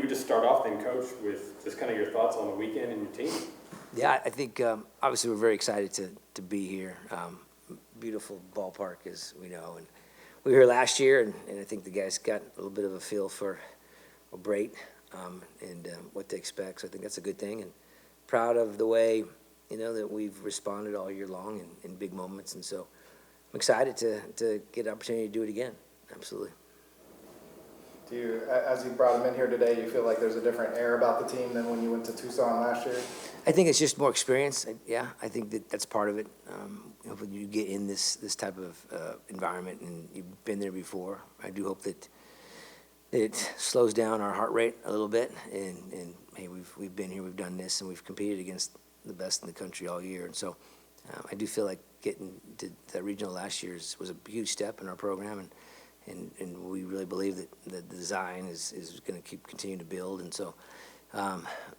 we just start off then, Coach, with just kind of your thoughts on the weekend and your team? Yeah, I think obviously we're very excited to be here. Beautiful ballpark, as we know, and we were here last year, and I think the guys got a little bit of a feel for Brate and what to expect. So I think that's a good thing, and proud of the way that we've responded all year long in big moments, and so I'm excited to get an opportunity to do it again. Absolutely. Do you, as you brought him in here today, you feel like there's a different air about the team than when you went to Tucson last year? I think it's just more experience. Yeah, I think that's part of it. When you get in this type of environment and you've been there before, I do hope that it slows down our heart rate a little bit. And hey, we've been here, we've done this, and we've competed against the best in the country all year. And so I do feel like getting to that regional last year was a huge step in our program, and we really believe that the design is going to continue to build. And so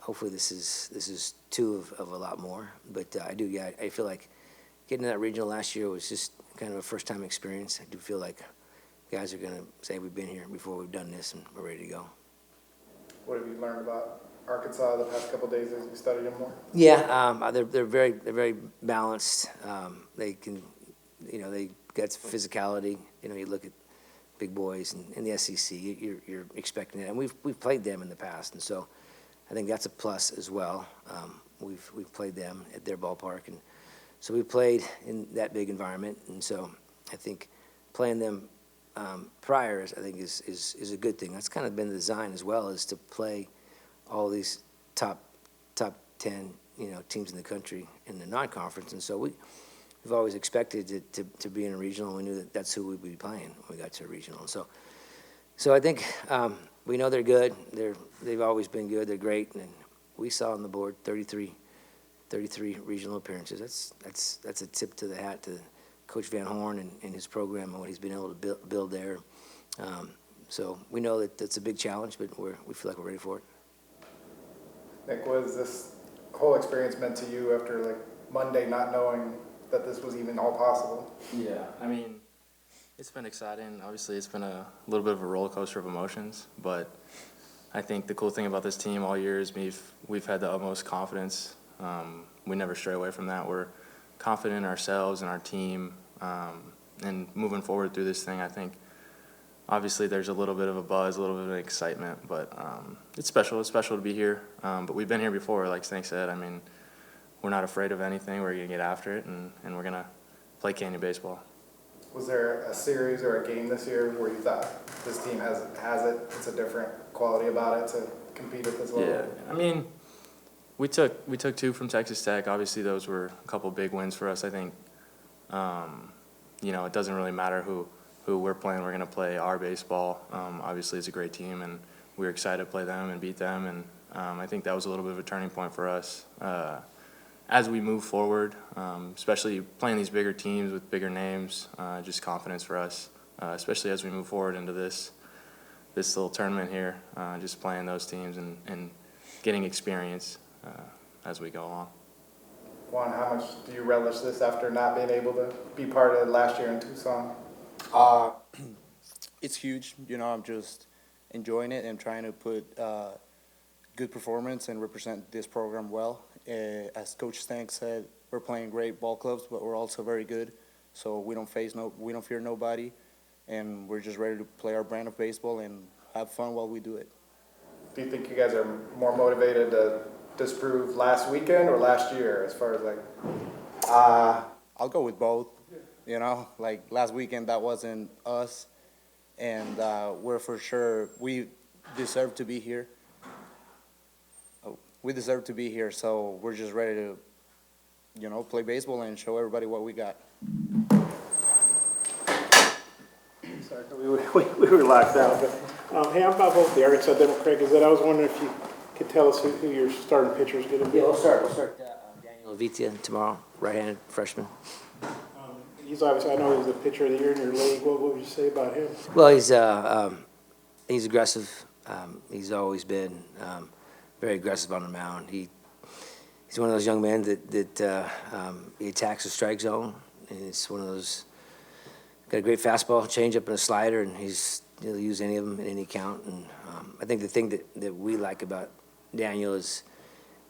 hopefully this is two of a lot more. But I feel like getting to that regional last year was just kind of a first-time experience. I do feel like guys are going to say we've been here before, we've done this, and we're ready to go. What have you learned about Arkansas the past couple of days as you studied them more? Yeah, they're very balanced. They can, they got physicality. You look at big boys in the SEC, you're expecting it, and we've played them in the past, and so I think that's a plus as well. We've played them at their ballpark, and so we played in that big environment, and so I think playing them prior, I think is a good thing. That's kind of been the design as well, is to play all these top 10 teams in the country in the non-conference, and so we've always expected to be in a regional, and we knew that that's who we'd be playing when we got to a regional. And so I think we know they're good. They've always been good. They're great, and we saw on the board 33 regional appearances. That's a tip to the hat to Coach Van Horn and his program and what he's been able to build there. So we know that that's a big challenge, but we feel like we're ready for it. Nick, what has this whole experience meant to you after Monday, not knowing that this was even all possible? Yeah, I mean, it's been exciting. Obviously, it's been a little bit of a roller coaster of emotions, but I think the cool thing about this team all year is we've had the utmost confidence. We never stray away from that. We're confident in ourselves and our team, and moving forward through this thing, I think obviously there's a little bit of a buzz, a little bit of excitement, but it's special. It's special to be here. But we've been here before, like Stank said. I mean, we're not afraid of anything. We're going to get after it, and we're going to play Canyon baseball. Was there a series or a game this year where you thought this team has it, it's a different quality about it to compete at this level? Yeah, I mean, we took 2 from Texas Tech. Obviously, those were a couple big wins for us. I think, it doesn't really matter who we're playing. We're going to play our baseball. Obviously, it's a great team, and we're excited to play them and beat them. And I think that was a little bit of a turning point for us as we move forward, especially playing these bigger teams with bigger names. Just confidence for us, especially as we move forward into this little tournament here. Just playing those teams and getting experience as we go along. Juan, how much do you relish this after not being able to be part of last year in Tucson? It's huge. I'm just enjoying it and trying to put good performance and represent this program well. As Coach Stank said, we're playing great ball clubs, but we're also very good. So we don't fear nobody, and we're just ready to play our brand of baseball and have fun while we do it. Do you think you guys are more motivated to disprove last weekend or last year as far as I'll go with both. Last weekend that wasn't us, and we're for sure we deserve to be here. We deserve to be here, so we're just ready to, play baseball and show everybody what we got. Sorry, we relaxed out. But, hey, I'm Bob Hope, the Arkansas Democrat Gazette. I was wondering if you could tell us who your starting pitcher is going to be. Yeah, we'll start Daniel Vitia tomorrow, right-handed freshman. He's obviously, I know he's the pitcher of the year in your league. What would you say about him? Well, he's aggressive. He's always been very aggressive on the mound. He's one of those young men that he attacks the strike zone, and it's one of those, got a great fastball, changeup, and a slider, and he'll use any of them in any count. And I think the thing that we like about Daniel is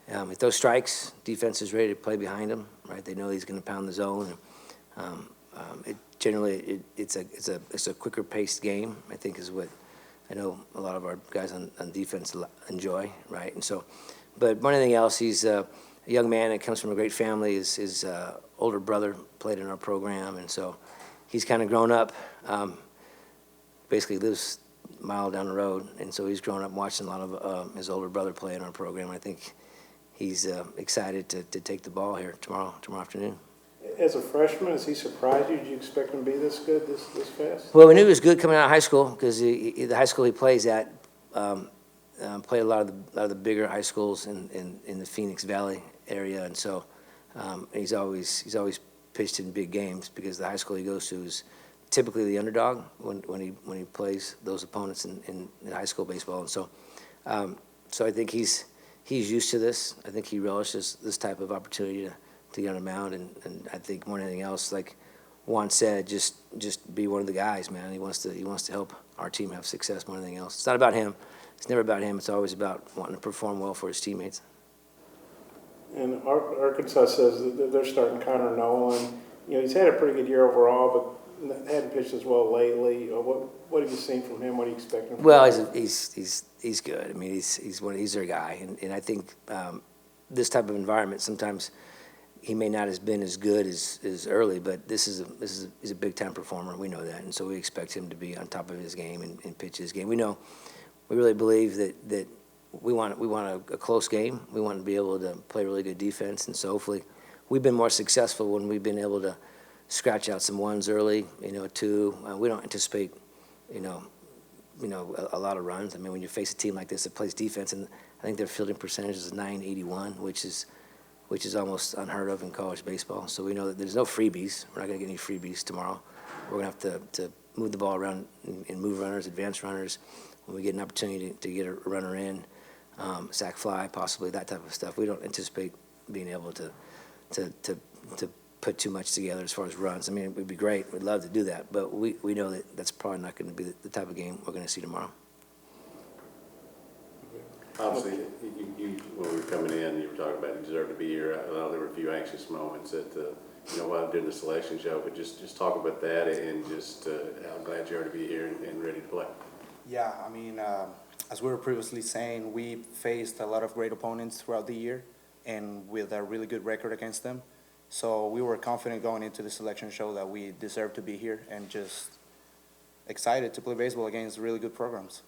he throws strikes, defense is ready to play behind him, right? They know he's going to pound the zone. It's a quicker paced game, I think, is what I know a lot of our guys on defense enjoy, right? And so, but more than anything else, he's a young man that comes from a great family. His older brother played in our program, and so he's kind of grown up, basically lives a mile down the road, and so he's grown up watching a lot of his older brother play in our program. I think he's excited to take the ball here tomorrow afternoon. As a freshman, has he surprised you? Did you expect him to be this good, this fast? Well, we knew he was good coming out of high school because the high school he plays at played a lot of the bigger high schools in the Phoenix Valley area, and so he's always pitched in big games because the high school he goes to is typically the underdog when he plays those opponents in high school baseball, and so I think he's used to this. I think he relishes this type of opportunity to get on a mound, and I think more than anything else, like Juan said, just be one of the guys, man. He wants to help our team have success more than anything else. It's not about him. It's never about him. It's always about wanting to perform well for his teammates. And Arkansas says that they're starting Conor Nolan. You know, he's had a pretty good year overall, but hadn't pitched as well lately. What have you seen from him? What do you expect him? Well, he's good. I mean, he's their guy, and I think this type of environment sometimes he may not have been as good as early, but he's a big time performer. We know that, and so we expect him to be on top of his game and pitch his game. We really believe that we want a close game. We want to be able to play really good defense, and so hopefully we've been more successful when we've been able to scratch out some ones early. Two. We don't anticipate a lot of runs. I mean, when you face a team like this that plays defense, and I think their fielding percentage is .981, which is almost unheard of in college baseball. So we know that there's no freebies. We're not going to get any freebies tomorrow. We're going to have to move the ball around and move runners, advance runners. When we get an opportunity to get a runner in, sack fly, possibly that type of stuff. We don't anticipate being able to put too much together as far as runs. I mean, it would be great. We'd love to do that, but we know that that's probably not going to be the type of game we're going to see tomorrow. Obviously, when we were coming in, you were talking about you deserve to be here. I know there were a few anxious moments while doing the selection show, but just talk about that and just how glad you are to be here and ready to play. Yeah, I mean, as we were previously saying, we faced a lot of great opponents throughout the year and with a really good record against them. So we were confident going into the selection show that we deserved to be here and just excited to play baseball against really good programs.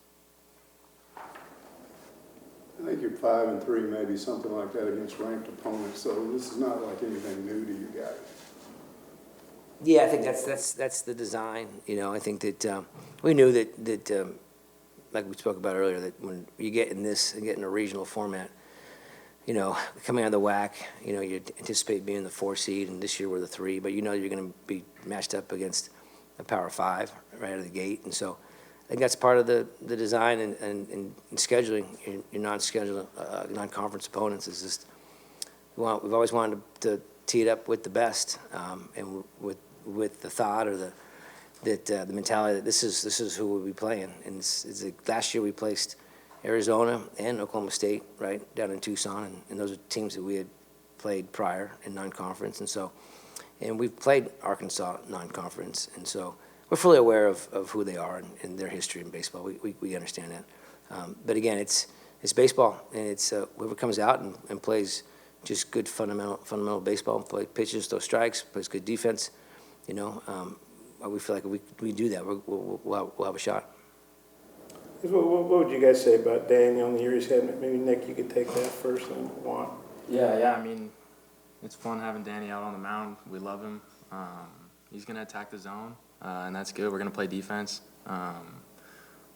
I think you're 5-3, maybe something like that against ranked opponents. So this is not like anything new to you guys. Yeah, I think that's the design. I think that we knew that like we spoke about earlier, that when you get in a regional format, coming out of the WAC, you anticipate being the 4 seed, and this year we're the 3, but you're going to be matched up against a Power 5 right out of the gate, and so I think that's part of the design and scheduling your non-conference opponents is just we've always wanted to tee it up with the best, and with the thought or the mentality that this is who we'll be playing. And it's like last year we placed Arizona and Oklahoma State right down in Tucson, and those are teams that we had played prior in non-conference, and we've played Arkansas non-conference, and so we're fully aware of who they are and their history in baseball. We understand that, but again, it's baseball, and it's whoever comes out and plays just good fundamental baseball, play pitches, throw strikes, plays good defense. We feel like if we do that, we'll have a shot. What would you guys say about Daniel and the year he's had? Maybe Nick, you could take that first and Juan. Yeah. I mean, it's fun having Danny out on the mound. We love him. He's going to attack the zone, and that's good. We're going to play defense.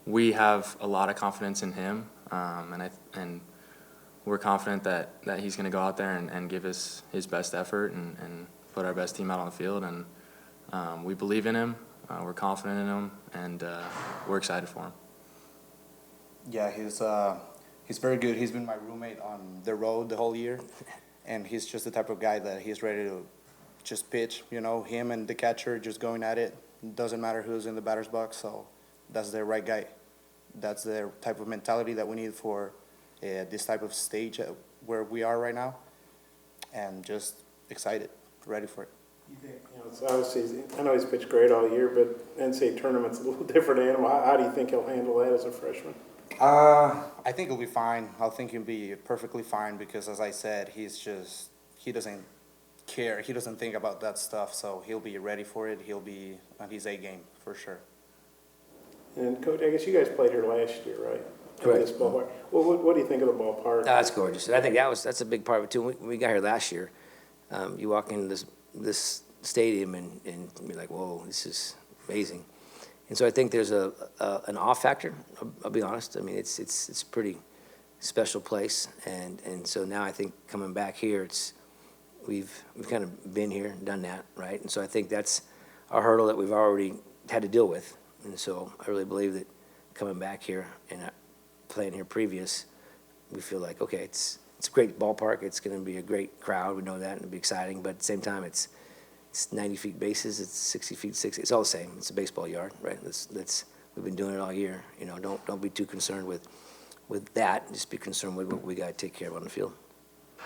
We have a lot of confidence in him, and we're confident that he's going to go out there and give us his best effort and put our best team out on the field. And we believe in him. We're confident in him, and we're excited for him. Yeah, he's very good. He's been my roommate on the road the whole year, and he's just the type of guy that he's ready to just pitch. Him and the catcher just going at it. Doesn't matter who's in the batter's box, so that's the right guy. that's the type of mentality that we need for this type of stage where we are right now, and just excited, ready for it. You think, it's obviously, I know he's pitched great all year, but NCAA tournament's a little different animal. How do you think he'll handle that as a freshman? I think he'll be fine. I think he'll be perfectly fine because, as I said, he doesn't care. He doesn't think about that stuff, so he'll be ready for it. He'll be on his A game for sure. And Coach, I guess you guys played here last year, right? Correct. At this ballpark. Well, what do you think of the ballpark? That's gorgeous. And I think that's a big part of it too. When we got here last year, you walk into this stadium and you're like, whoa, this is amazing. And so I think there's an off factor. I'll be honest. I mean, it's a pretty special place, and so now I think coming back here, we've kind of been here and done that, right? And so I think that's a hurdle that we've already had to deal with. And so I really believe that coming back here and playing here previous, we feel like, okay, it's a great ballpark. It's going to be a great crowd. We know that, and it'll be exciting. But at the same time, it's 90 feet bases. It's 60 feet, 60. It's all the same. It's a baseball yard, right? We've been doing it all year. You know, don't be too concerned with that. Just be concerned with what we got to take care of on the field.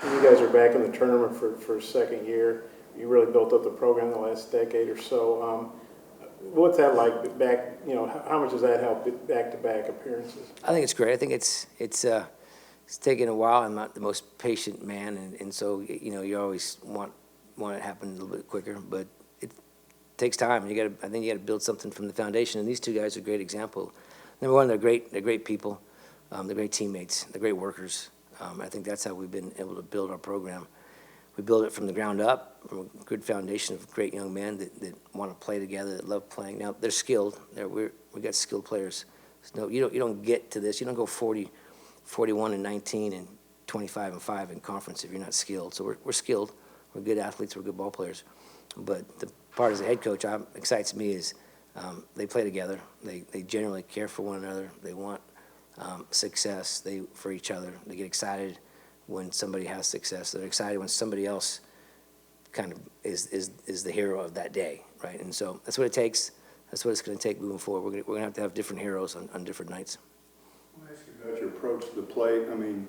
You guys are back in the tournament for a second year. You really built up the program the last decade or so. What's that like back, how much does that help back-to-back appearances? I think it's great. I think it's taken a while. I'm not the most patient man, and so, you always want it to happen a little bit quicker, but it takes time. I think you got to build something from the foundation, and these two guys are a great example. Number one, they're great people. They're great teammates. They're great workers. I think that's how we've been able to build our program. We build it from the ground up, from a good foundation of great young men that want to play together, that love playing. Now, they're skilled. We got skilled players. So you don't get to this. You don't go 40, 41 and 19 and 25 and 5 in conference if you're not skilled. So we're skilled. We're good athletes. We're good ball players. But the part as a head coach excites me is they play together. They generally care for one another. They want success for each other. They get excited when somebody has success. They're excited when somebody else kind of is the hero of that day, right? And so that's what it takes. That's what it's going to take moving forward. We're going to have different heroes on different nights. I want to ask you about your approach to the plate. I mean,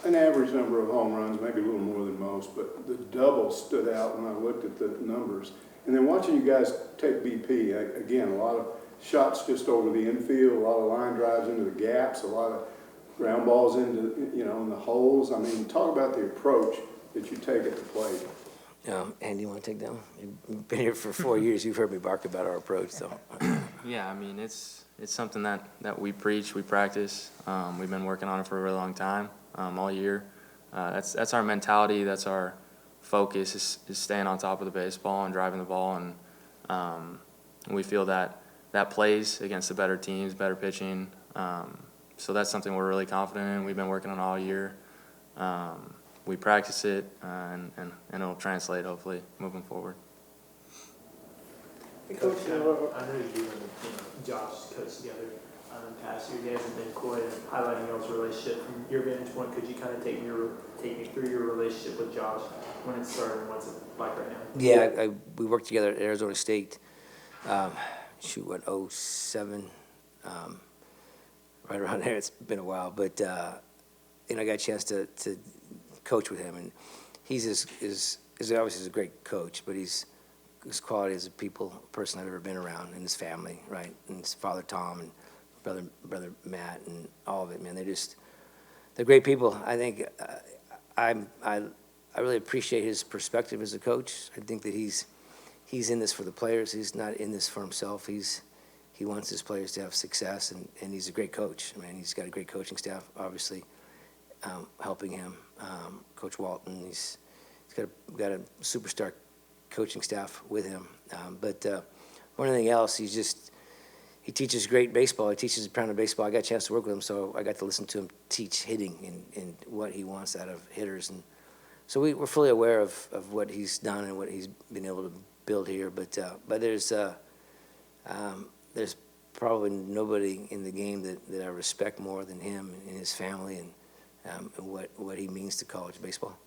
an average number of home runs, maybe a little more than most, but the doubles stood out when I looked at the numbers. And then watching you guys take BP, again, a lot of shots just over the infield, a lot of line drives into the gaps, a lot of ground balls into, in the holes. I mean, talk about the approach that you take at the plate. Andy, you want to take that one? You've been here for 4 years. You've heard me bark about our approach. So. Yeah, I mean, it's something that we preach, we practice. We've been working on it for a really long time, all year. That's our mentality. That's our focus is staying on top of the baseball and driving the ball. And we feel that plays against the better teams, better pitching. So that's something we're really confident in. We've been working on it all year. We practice it, and it'll translate, hopefully, moving forward. Hey, Coach, I know you and Josh coached together in the past year. You guys have been coy in highlighting y'all's relationship. From your vantage point, could you kind of take me through your relationship with Josh, when it started and what's it like right now? Yeah, we worked together at Arizona State. 07, right around there. It's been a while, but I got a chance to coach with him, and he's obviously a great coach, but his quality as a person I've ever been around, and his family, right, and his father Tom and brother Matt, and all of it, man. They're great people. I think I really appreciate his perspective as a coach. I think that he's in this for the players. He's not in this for himself. He wants his players to have success, and he's a great coach. I mean, he's got a great coaching staff, obviously, helping him. Coach Walton, he's got a superstar coaching staff with him. But more than anything else, he teaches great baseball. He teaches a pound of baseball. I got a chance to work with him, so I got to listen to him teach hitting and what he wants out of hitters. And so we're fully aware of what he's done and what he's been able to build here. But there's probably nobody in the game that I respect more than him and his family and what he means to college baseball.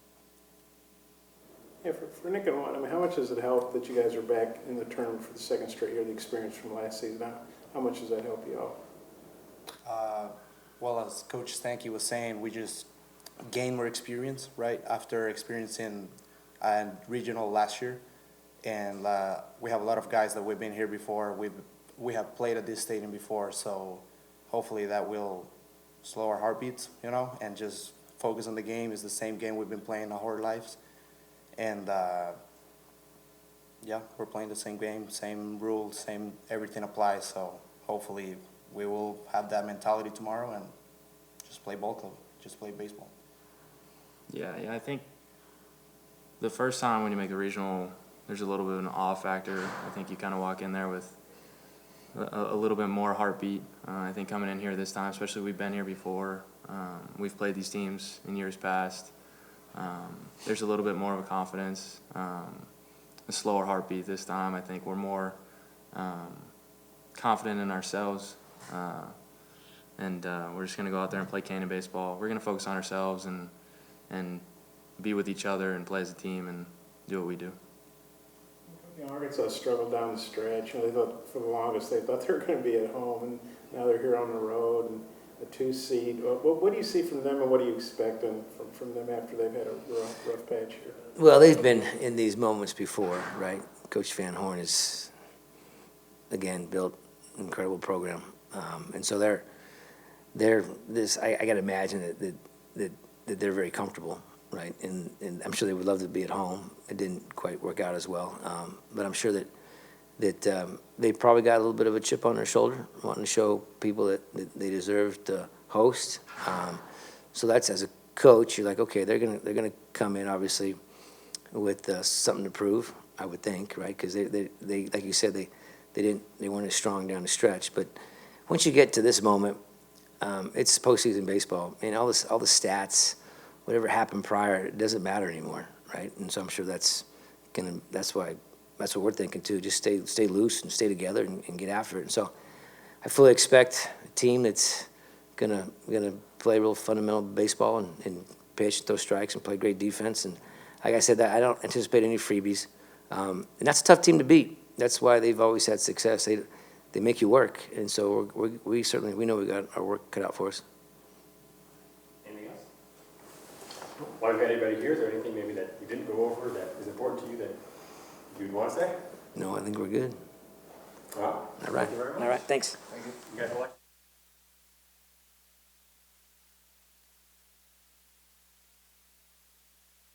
Yeah, for Nick and Juan, I mean, how much does it help that you guys are back in the tournament for the second straight year, the experience from last season? How much does that help you all? Well, as Coach Stankiewicz was saying, we just gain more experience, right? After experiencing regional last year, and we have a lot of guys that we've been here before. We have played at this stadium before, so hopefully that will slow our heartbeats, you know, and just focus on the game. It's the same game we've been playing our whole lives, and yeah, we're playing the same game, same rules, same everything applies. So hopefully we will have that mentality tomorrow and just play ball club, just play baseball. Yeah, I think the first time when you make a regional, there's a little bit of an awe factor. I think you kind of walk in there with a little bit more heartbeat. I think coming in here this time, especially we've been here before, we've played these teams in years past. There's a little bit more of a confidence, a slower heartbeat this time. I think we're more confident in ourselves, and we're just going to go out there and play Canyon baseball. We're going to focus on ourselves and be with each other and play as a team and do what we do. You know, Arkansas struggled down the stretch. You know, they thought for the longest they thought they were going to be at home, and now they're here on the road and a 2 seed. What do you see from them, and what do you expect from them after they've had a rough patch here? Well, they've been in these moments before, right? Coach Van Horn has, again, built an incredible program, and so they're this. I got to imagine that they're very comfortable, right? And I'm sure they would love to be at home. It didn't quite work out as well, but I'm sure that they probably got a little bit of a chip on their shoulder, wanting to show people that they deserve to host. So that's, as a coach, you're like, okay, they're gonna come in obviously with something to prove, I would think, right? Because they like you said, they weren't as strong down the stretch. But once you get to this moment, it's postseason baseball, and all the stats, whatever happened prior, it doesn't matter anymore, right? And so I'm sure that's what we're thinking too. Just stay loose and stay together and get after it. And so I fully expect a team that's gonna play real fundamental baseball and pitch, throw strikes, and play great defense. And like I said, that I don't anticipate any freebies. And that's a tough team to beat. That's why they've always had success. They make you work, and so we certainly know we got our work cut out for us. Anything else? While we've got anybody here, is there anything maybe that we didn't go over that is important to you that you'd want to say? No, I think we're good. Well, All right. thank you very much. All right. Thanks. Thank you. You guys will like